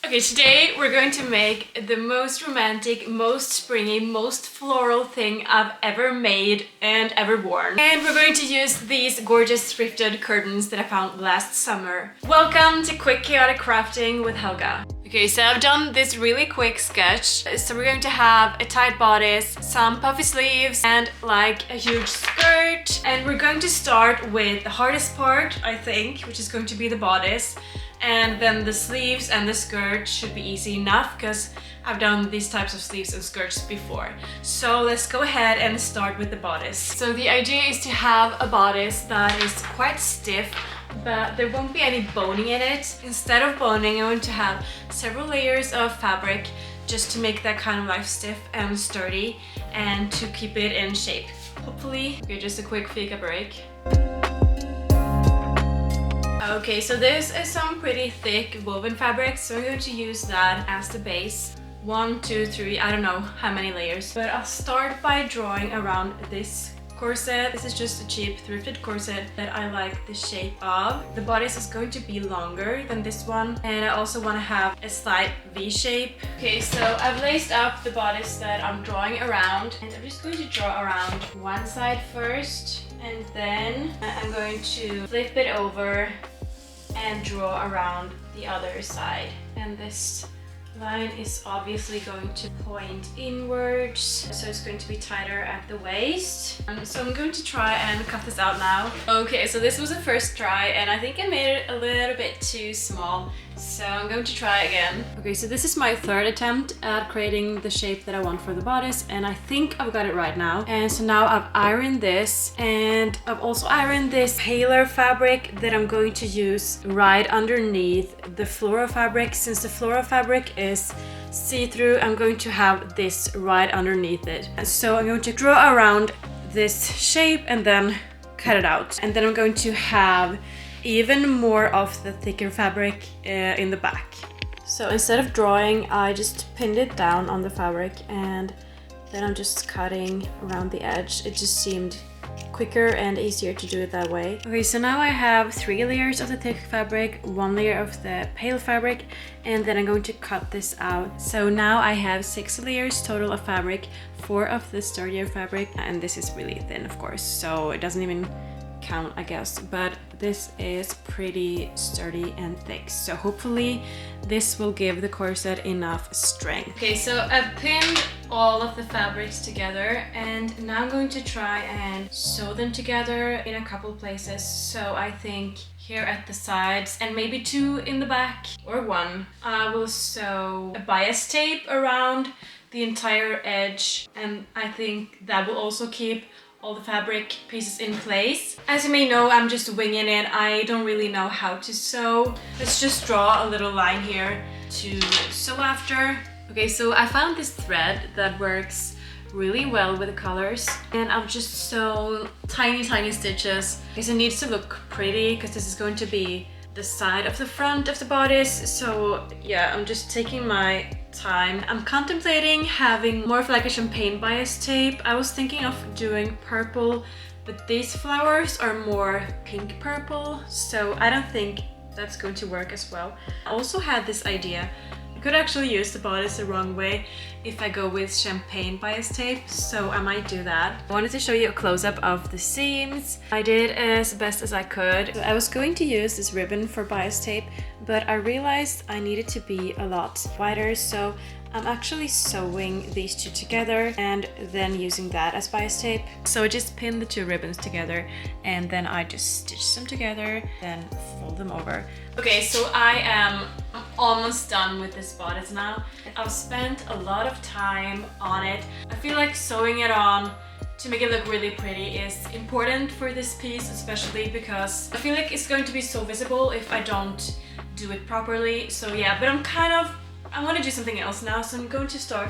Okay, today we're going to make the most romantic, most springy, most floral thing I've ever made and ever worn. And we're going to use these gorgeous thrifted curtains that I found last summer. Welcome to Quick Chaotic Crafting with Helga. Okay, so I've done this really quick sketch. So we're going to have a tight bodice, some puffy sleeves, and like a huge skirt. And we're going to start with the hardest part, I think, which is going to be the bodice. And then the sleeves and the skirt should be easy enough because I've done these types of sleeves and skirts before. So let's go ahead and start with the bodice. So the idea is to have a bodice that is quite stiff, but there won't be any boning in it. Instead of boning, I'm going to have several layers of fabric just to make that kind of like stiff and sturdy and to keep it in shape. Hopefully. Okay, just a quick fika break. Okay, so this is some pretty thick woven fabric, so I'm going to use that as the base. 1, 2, 3, I don't know how many layers. But I'll start by drawing around this corset. This is just a cheap thrifted corset that I like the shape of. The bodice is going to be longer than this one, and I also want to have a slight V shape. Okay, so I've laced up the bodice that I'm drawing around, and I'm just going to draw around one side first, and then I'm going to flip it over and draw around the other side. And this line is obviously going to point inwards, so it's going to be tighter at the waist. So I'm going to try and cut this out now. Okay, so this was a first try and I think I made it a little bit too small, so I'm going to try again. Okay, so this is my third attempt at creating the shape that I want for the bodice, and I think I've got it right now. And so now I've ironed this, and I've also ironed this paler fabric that I'm going to use right underneath the floral fabric. Since the floral fabric is see-through, I'm going to have this right underneath it. So I'm going to draw around this shape and then cut it out. And then I'm going to have even more of the thicker fabric in the back. So instead of drawing, I just pinned it down on the fabric and then I'm just cutting around the edge. It just seemed quicker and easier to do it that way. Okay, so now I have 3 layers of the thick fabric, 1 layer of the pale fabric, and then I'm going to cut this out. So now I have 6 layers total of fabric, 4 of the sturdier fabric, and this is really thin, of course, so it doesn't even count, I guess, but this is pretty sturdy and thick, so hopefully this will give the corset enough strength. Okay, so I've pinned all of the fabrics together and now I'm going to try and sew them together in a couple places. So I think here at the sides and maybe 2 in the back or 1. I will sew a bias tape around the entire edge, and I think that will also keep all the fabric pieces in place. As you may know, I'm just winging it. I don't really know how to sew. Let's just draw a little line here to sew after. Okay, so I found this thread that works really well with the colors, and I've just sewn tiny stitches because it needs to look pretty, because this is going to be the side of the front of the bodice. So yeah, I'm just taking my time. I'm contemplating having more of like a champagne bias tape. I was thinking of doing purple, but these flowers are more pink purple, so I don't think that's going to work as well. I also had this idea. I could actually use the bodice the wrong way if I go with champagne bias tape, so I might do that. I wanted to show you a close-up of the seams. I did as best as I could. So I was going to use this ribbon for bias tape, but I realized I needed to be a lot wider, so I'm actually sewing these 2 together and then using that as bias tape. So I just pinned the 2 ribbons together and then I just stitched them together, then fold them over. Okay, so I'm almost done with this bodice now. I've spent a lot of time on it. I feel like sewing it on to make it look really pretty is important for this piece, especially because I feel like it's going to be so visible if I don't do it properly. So yeah, but I want to do something else now, so I'm going to start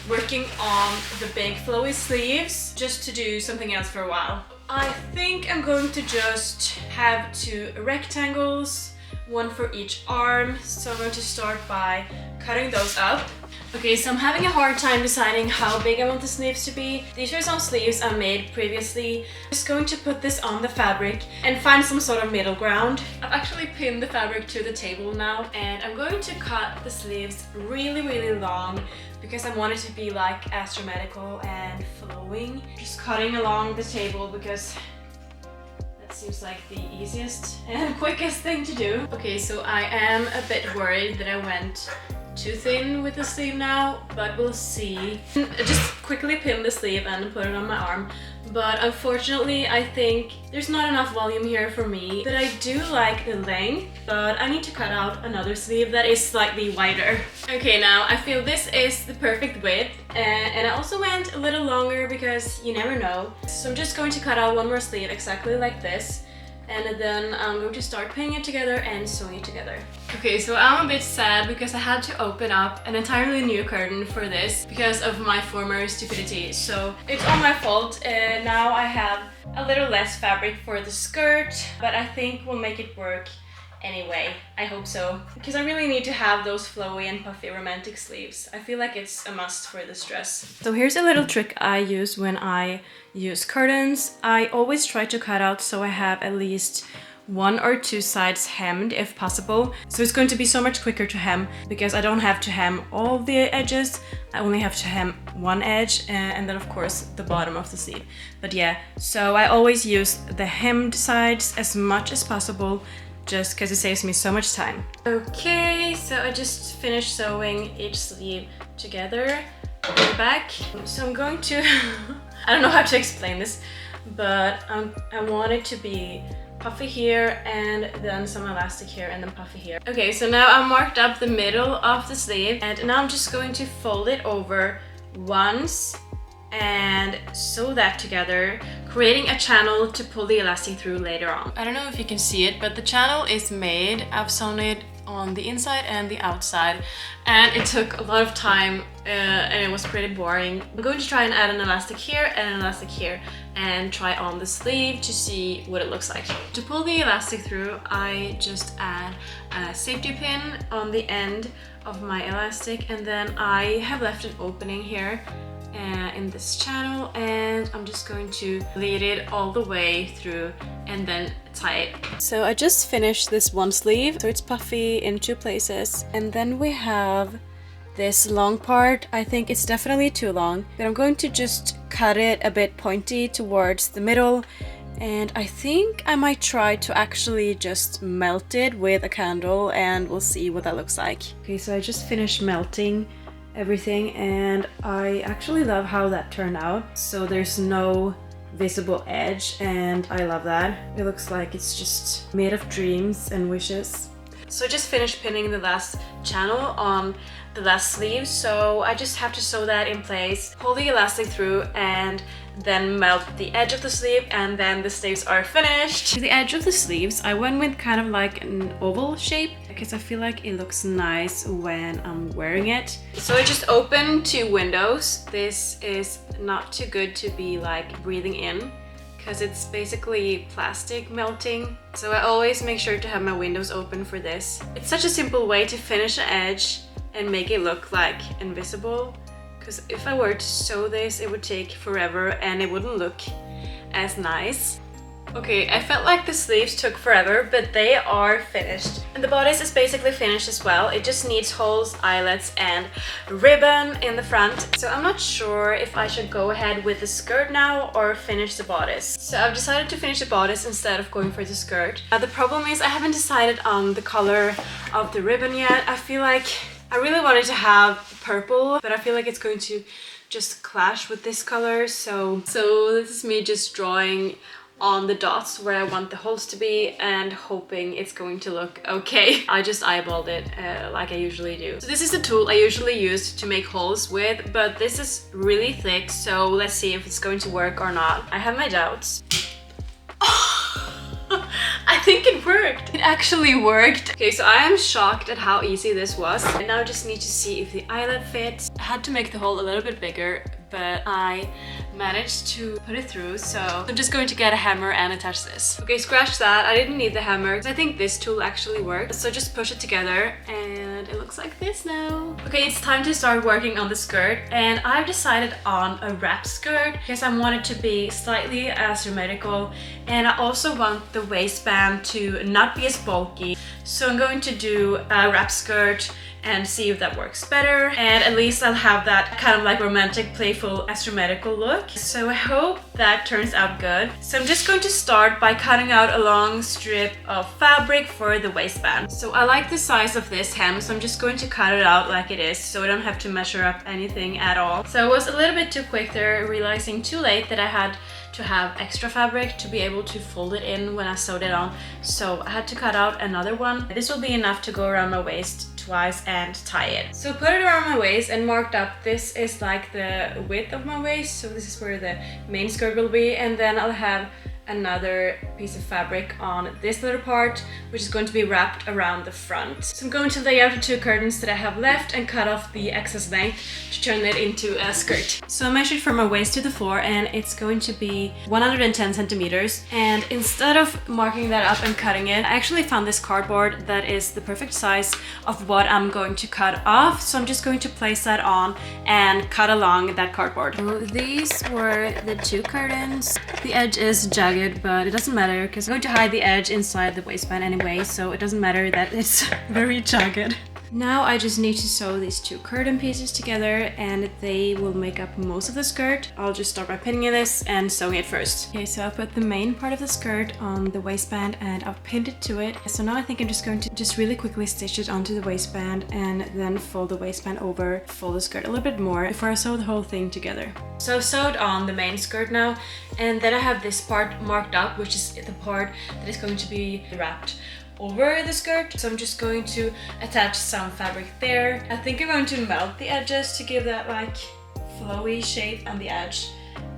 working on the big flowy sleeves just to do something else for a while. I think I'm going to just have 2 rectangles one for each arm. So I'm going to start by cutting those up. Okay, so I'm having a hard time deciding how big I want the sleeves to be. These are some sleeves I made previously. I'm just going to put this on the fabric and find some sort of middle ground. I've actually pinned the fabric to the table now, and I'm going to cut the sleeves really long because I want it to be like astronomical and flowing. Just cutting along the table because that seems like the easiest and quickest thing to do. Okay, so I am a bit worried that I went too thin with the sleeve now, but we'll see. I just quickly pin the sleeve and put it on my arm, but unfortunately I think there's not enough volume here for me. But I do like the length, but I need to cut out another sleeve that is slightly wider. Okay, now I feel this is the perfect width, and I also went a little longer because you never know. So I'm just going to cut out one more sleeve exactly like this, and then I'm going to start pinning it together and sewing it together. Okay, so I'm a bit sad because I had to open up an entirely new curtain for this because of my former stupidity. So it's all my fault, and now I have a little less fabric for the skirt, but I think we'll make it work anyway. I hope so, because I really need to have those flowy and puffy romantic sleeves. I feel like it's a must for this dress. So here's a little trick I use when I use curtains. I always try to cut out so I have at least 1 or 2 sides hemmed if possible. So it's going to be so much quicker to hem because I don't have to hem all the edges. I only have to hem one edge and then of course the bottom of the sleeve. But yeah, so I always use the hemmed sides as much as possible, just because it saves me so much time. Okay, so I just finished sewing each sleeve together in the back. So I'm going to, I don't know how to explain this, but I want it to be puffy here and then some elastic here and then puffy here. Okay, so now I marked up the middle of the sleeve, and now I'm just going to fold it over once and sew that together, creating a channel to pull the elastic through later on. I don't know if you can see it, but the channel is made. I've sewn it on the inside and the outside, and it took a lot of time and it was pretty boring. I'm going to try and add an elastic here and an elastic here and try on the sleeve to see what it looks like. To pull the elastic through, I just add a safety pin on the end of my elastic, and then I have left an opening here in this channel, and I'm just going to lead it all the way through and then tie it. So I just finished this one sleeve, so it's puffy in 2 places, and then we have this long part. I think it's definitely too long, but I'm going to just cut it a bit pointy towards the middle, and I think I might try to actually just melt it with a candle, and we'll see what that looks like. Okay, so I just finished melting everything, and I actually love how that turned out. So there's no visible edge, and I love that. It looks like it's just made of dreams and wishes. So I just finished pinning the last channel on the last sleeve, so I just have to sew that in place, pull the elastic through, and then melt the edge of the sleeve, and then the sleeves are finished. The edge of the sleeves, I went with kind of like an oval shape because I feel like it looks nice when I'm wearing it. So I just opened 2 windows. This is not too good to be like breathing in because it's basically plastic melting. So I always make sure to have my windows open for this. It's such a simple way to finish an edge and make it look like invisible, because if I were to sew this it would take forever and it wouldn't look as nice. Okay, I felt like the sleeves took forever, but they are finished. And the bodice is basically finished as well. It just needs holes, eyelets, and ribbon in the front. So I'm not sure if I should go ahead with the skirt now or finish the bodice. So I've decided to finish the bodice instead of going for the skirt. The problem is I haven't decided on the color of the ribbon yet. I feel like I really wanted to have purple, but I feel like it's going to just clash with this color. So this is me just drawing on the dots where I want the holes to be and hoping it's going to look okay. I just eyeballed it like I usually do. So this is the tool I usually use to make holes with, but this is really thick, so let's see if it's going to work or not. I have my doubts. I think it worked. It actually worked. Okay, so I am shocked at how easy this was. And now I just need to see if the eyelet fits. I had to make the hole a little bit bigger but I managed to put it through, so I'm just going to get a hammer and attach this. Okay, scratch that. I didn't need the hammer because I think this tool actually works. So just push it together and it looks like this now. Okay, it's time to start working on the skirt, and I've decided on a wrap skirt because I want it to be slightly asymmetrical, and I also want the waistband to not be as bulky. So I'm going to do a wrap skirt and see if that works better, and at least I'll have that kind of like romantic, playful, astronomical look. So I hope that turns out good. So I'm just going to start by cutting out a long strip of fabric for the waistband. So I like the size of this hem, so I'm just going to cut it out like it is, so I don't have to measure up anything at all. So I was a little bit too quick there, realizing too late that I had to have extra fabric to be able to fold it in when I sewed it on. So I had to cut out another one. This will be enough to go around my waist twice and tie it. So put it around my waist and marked up. This is like the width of my waist, so this is where the main skirt will be, and then I'll have another piece of fabric on this little part, which is going to be wrapped around the front. So I'm going to lay out the 2 curtains that I have left and cut off the excess length to turn it into a skirt. So I measured from my waist to the floor, and it's going to be 110 centimeters. And instead of marking that up and cutting it, I actually found this cardboard that is the perfect size of what I'm going to cut off. So I'm just going to place that on and cut along that cardboard. So these were the 2 curtains. The edge is jagged, but it doesn't matter because I'm going to hide the edge inside the waistband anyway, so it doesn't matter that it's very jagged. Now I just need to sew these 2 curtain pieces together, and they will make up most of the skirt. I'll just start by pinning this and sewing it first. Okay, so I put the main part of the skirt on the waistband and I've pinned it to it. So now I think I'm just going to really quickly stitch it onto the waistband and then fold the waistband over, fold the skirt a little bit more before I sew the whole thing together. So I've sewed on the main skirt now, and then I have this part marked up, which is the part that is going to be wrapped over the skirt. So I'm just going to attach some fabric there. I think I'm going to melt the edges to give that like flowy shape on the edge.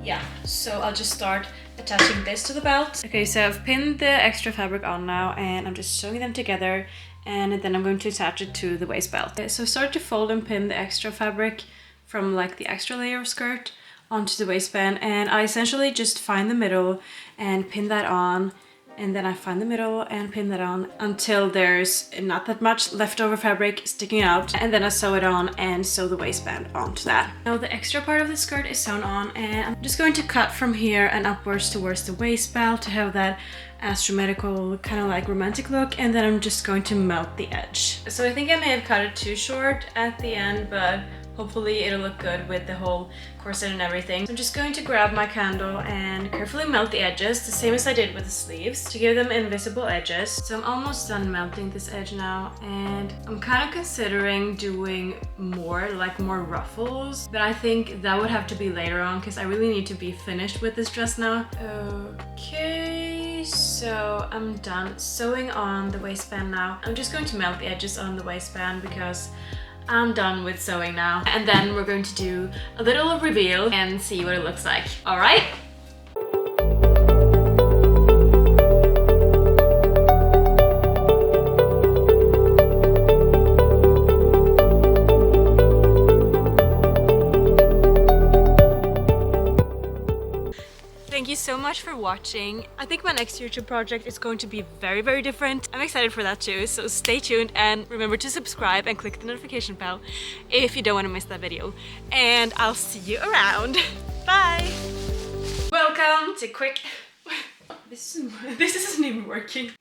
Yeah, so I'll just start attaching this to the belt. Okay, so I've pinned the extra fabric on now, and I'm just sewing them together, and then I'm going to attach it to the waist belt. So start to fold and pin the extra fabric from like the extra layer of skirt onto the waistband, and I essentially just find the middle and pin that on, and then I find the middle and pin that on until there's not that much leftover fabric sticking out, and then I sew it on and sew the waistband onto that. Now the extra part of the skirt is sewn on, and I'm just going to cut from here and upwards towards the waist belt to have that astronomical kind of like romantic look, and then I'm just going to melt the edge. So I think I may have cut it too short at the end, but hopefully it'll look good with the whole corset and everything. So I'm just going to grab my candle and carefully melt the edges, the same as I did with the sleeves, to give them invisible edges. So I'm almost done melting this edge now, and I'm kind of considering doing more ruffles, but I think that would have to be later on because I really need to be finished with this dress now. Okay, so I'm done sewing on the waistband now. I'm just going to melt the edges on the waistband because I'm done with sewing now. And then we're going to do a little reveal and see what it looks like. All right? Thank you so much for watching. I think my next YouTube project is going to be very, very different. I'm excited for that too, so stay tuned and remember to subscribe and click the notification bell if you don't want to miss that video. And I'll see you around. Bye! Welcome to quick... This isn't even working.